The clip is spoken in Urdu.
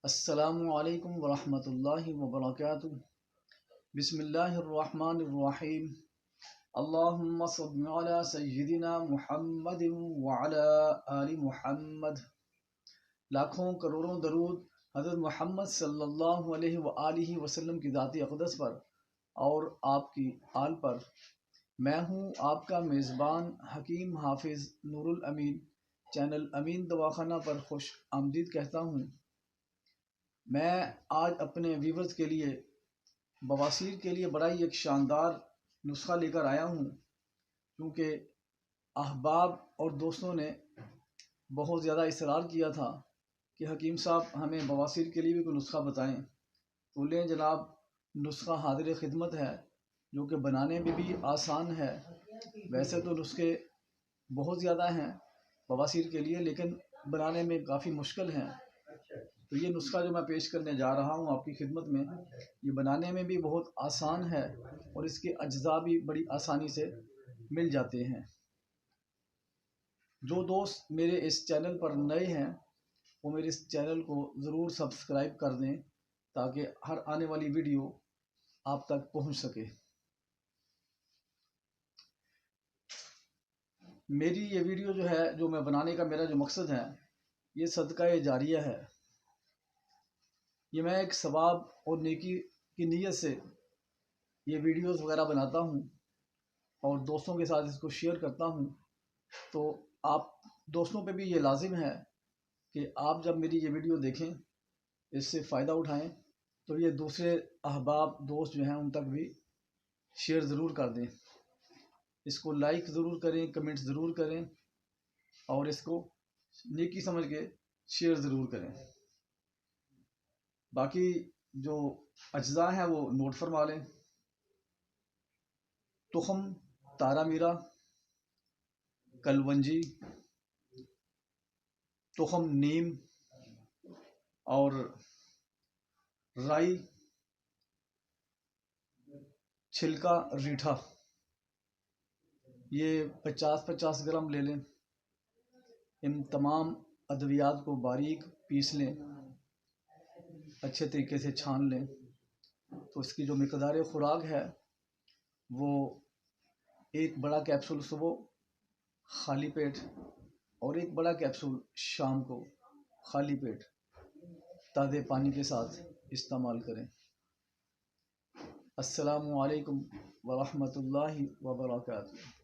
السلام علیکم ورحمۃ اللہ وبرکاتہ۔ بسم اللہ الرحمن الرحیم۔ اللہم صل علی سیدنا محمد وعلی آل محمد۔ لاکھوں کروڑوں درود حضرت محمد صلی اللہ علیہ وآلہ وسلم کی ذات اقدس پر اور آپ کی آل پر۔ میں ہوں آپ کا میزبان حکیم حافظ نور الامین، چینل امین دواخانہ پر خوش آمدید کہتا ہوں۔ میں آج اپنے ویورز کے لیے بواسیر کے لیے بڑا ہی ایک شاندار نسخہ لے کر آیا ہوں، کیونکہ احباب اور دوستوں نے بہت زیادہ اصرار کیا تھا کہ حکیم صاحب ہمیں بواسیر کے لیے بھی کوئی نسخہ بتائیں۔ تو لیں جناب، نسخہ حاضر خدمت ہے، جو کہ بنانے میں بھی آسان ہے۔ ویسے تو نسخے بہت زیادہ ہیں بواسیر کے لیے، لیکن بنانے میں کافی مشکل ہیں۔ تو یہ نسخہ جو میں پیش کرنے جا رہا ہوں آپ کی خدمت میں، یہ بنانے میں بھی بہت آسان ہے اور اس کے اجزاء بھی بڑی آسانی سے مل جاتے ہیں۔ جو دوست میرے اس چینل پر نئے ہیں وہ میرے اس چینل کو ضرور سبسکرائب کر دیں، تاکہ ہر آنے والی ویڈیو آپ تک پہنچ سکے۔ میری یہ ویڈیو جو ہے، جو میں بنانے کا میرا جو مقصد ہے، یہ صدقہ جاریہ ہے۔ یہ میں ایک ثواب اور نیکی کی نیت سے یہ ویڈیوز وغیرہ بناتا ہوں اور دوستوں کے ساتھ اس کو شیئر کرتا ہوں۔ تو آپ دوستوں پہ بھی یہ لازم ہے کہ آپ جب میری یہ ویڈیو دیکھیں، اس سے فائدہ اٹھائیں، تو یہ دوسرے احباب دوست جو ہیں ان تک بھی شیئر ضرور کر دیں۔ اس کو لائک ضرور کریں، کمنٹ ضرور کریں اور اس کو نیکی سمجھ کے شیئر ضرور کریں۔ باقی جو اجزاء ہیں وہ نوٹ فرما لیں۔ تخم تارا میرا، کلونجی، تخم نیم اور رائی، چھلکا ریٹھا، یہ 50-50 گرام لے لیں۔ ان تمام ادویات کو باریک پیس لیں، اچھے طریقے سے چھان لیں۔ تو اس کی جو مقدار خوراک ہے وہ ایک بڑا کیپسول صبح خالی پیٹ اور ایک بڑا کیپسول شام کو خالی پیٹ تازے پانی کے ساتھ استعمال کریں۔ السلام علیکم ورحمۃ اللہ وبرکاتہ۔